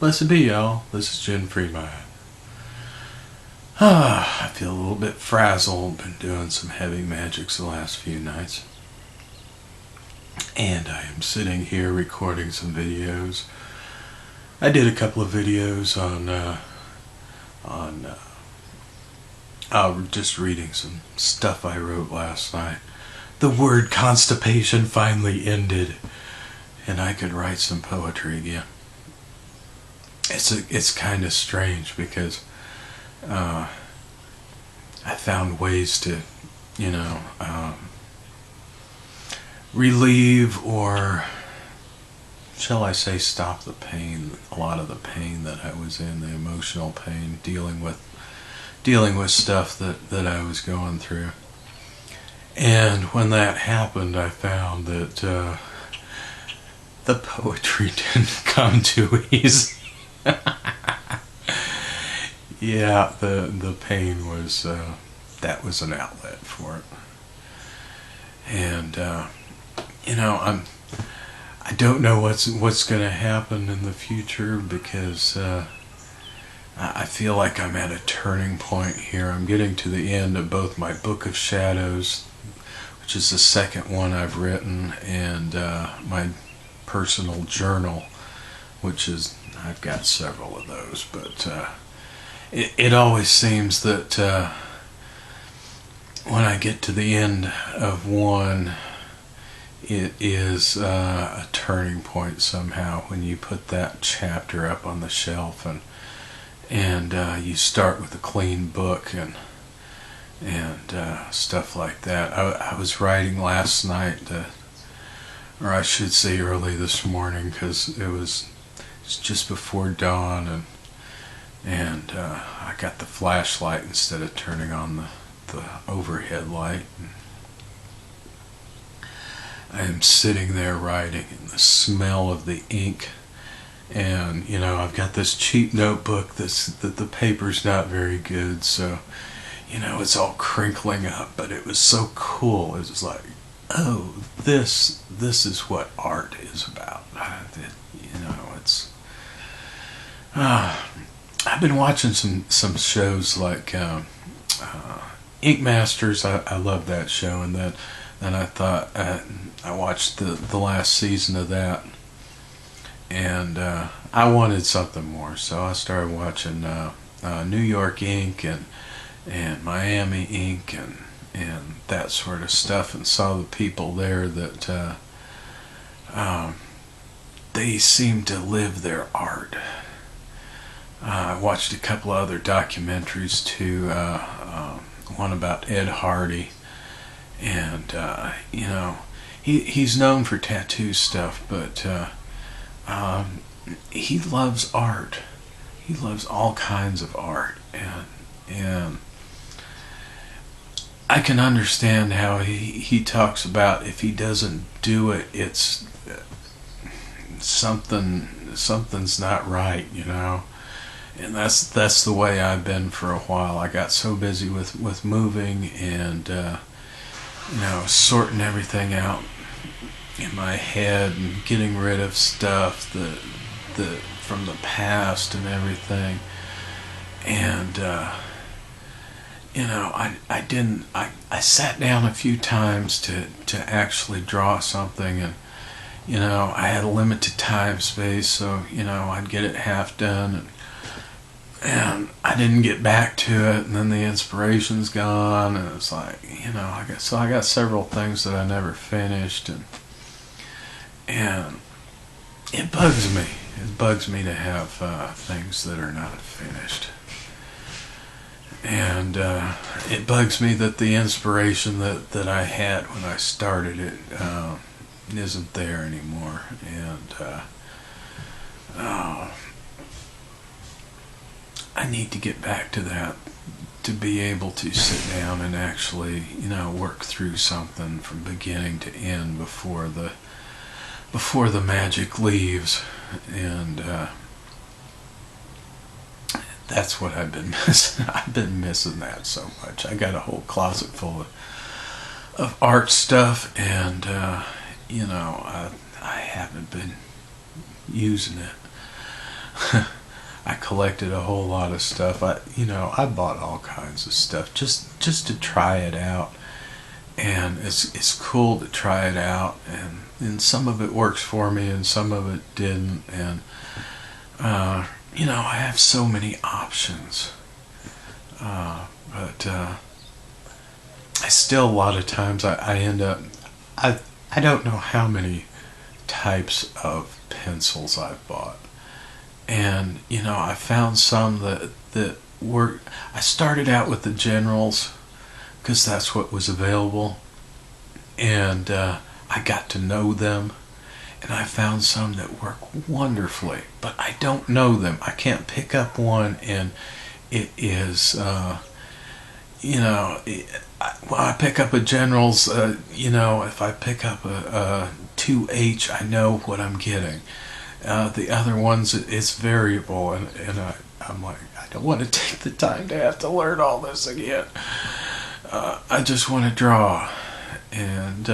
Blessed be y'all. This is Jen Freeman. I feel a little bit frazzled. Been doing some heavy magics the last few nights. And I am sitting here recording some videos. I did a couple of videos on just reading some stuff I wrote last night. The word constipation finally ended, and I could write some poetry again. It's kind of strange because I found ways to, relieve, or shall I say, stop the pain. A lot of the pain that I was in, the emotional pain, dealing with stuff that I was going through. And when that happened, I found that the poetry didn't come too easy. Yeah, the pain was that was an outlet for it. And I don't know what's going to happen in the future, because I feel like I'm at a turning point here. I'm getting to the end of both my Book of Shadows, which is the second one I've written, and my personal journal, which is, I've got several of those, but it always seems that when I get to the end of one, it is a turning point somehow when you put that chapter up on the shelf and you start with a clean book and stuff like that. I was writing last night, or I should say early this morning, because it's just before dawn, and I got the flashlight instead of turning on the overhead light. I am sitting there writing, and the smell of the ink, and I've got this cheap notebook that the paper's not very good, so it's all crinkling up, but it was so cool. It was like, oh, this is what art is about. It's I've been watching some shows like Ink Masters. I love that show, and then I thought I watched the last season of that, and I wanted something more, so I started watching New York Ink and Miami Ink and that sort of stuff, and saw the people there that they seem to live their art. I watched a couple of other documentaries too, one about Ed Hardy, and he's known for tattoo stuff, but he loves art. He loves all kinds of art, and I can understand how he talks about, if he doesn't do it, it's something's not right, and that's the way I've been for a while. I got so busy with moving and sorting everything out in my head and getting rid of stuff that from the past and everything, and I sat down a few times to actually draw something, and I had a limited time space, so I'd get it half done, and I didn't get back to it, and then the inspiration's gone, and it's like, I got several things that I never finished, and it bugs me. It bugs me to have things that are not finished. And it bugs me that the inspiration that I had when I started it isn't there anymore. And I need to get back to that, to be able to sit down and actually, work through something from beginning to end before the magic leaves. And that's what I've been missing. I've been missing that so much. I got a whole closet full of art stuff, and I haven't been using it. I collected a whole lot of stuff. I bought all kinds of stuff just to try it out, and it's cool to try it out, and some of it works for me and some of it didn't, and I have so many options, but I still, a lot of times I end up, I don't know how many types of pencils I've bought. And I found some that were, I started out with the Generals because that's what was available, and I got to know them, and I found some that work wonderfully, but I don't know them. I can't pick up one and it is when I pick up a Generals, if I pick up a 2H, I know what I'm getting. The other ones, it's variable, and I'm like, I don't want to take the time to have to learn all this again. I just want to draw, and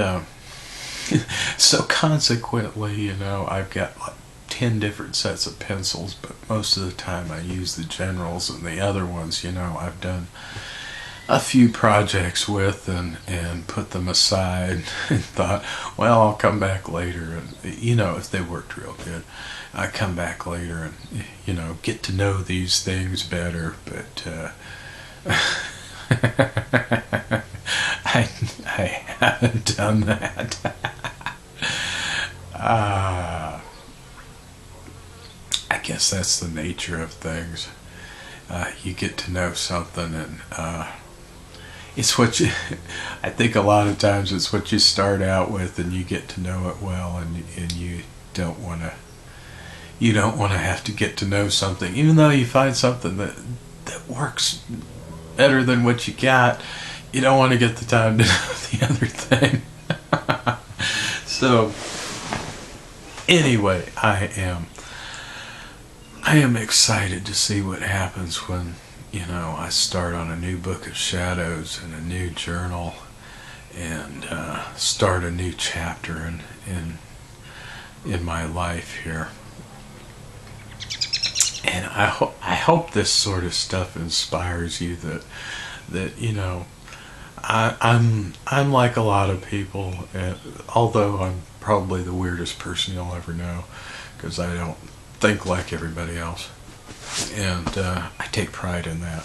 so consequently, I've got like 10 different sets of pencils, but most of the time I use the Generals, and the other ones, I've done a few projects with and put them aside and thought, well, I'll come back later, and if they worked real good, I come back later and get to know these things better, but I haven't done that. I guess that's the nature of things. You get to know something, and it's what you, I think a lot of times it's what you start out with, and you get to know it well, and you don't want to have to get to know something, even though you find something that works better than what you got. You don't want to get the time to know the other thing. So anyway, I am excited to see what happens when I start on a new book of shadows and a new journal, and start a new chapter in my life here. And I hope this sort of stuff inspires you, that I'm like a lot of people, although I'm probably the weirdest person you'll ever know, because I don't think like everybody else, and I take pride in that.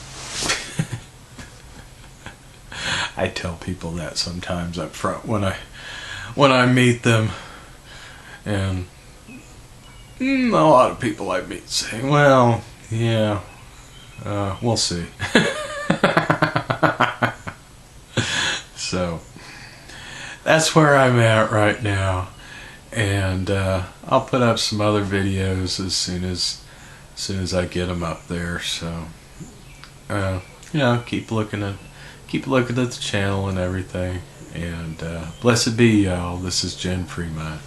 I tell people that sometimes up front when I meet them, and a lot of people I meet say, well, yeah, we'll see. So that's where I'm at right now, and I'll put up some other videos as soon as I get them up there. So keep looking at the channel and everything, and blessed be y'all. This is Jen Fremont.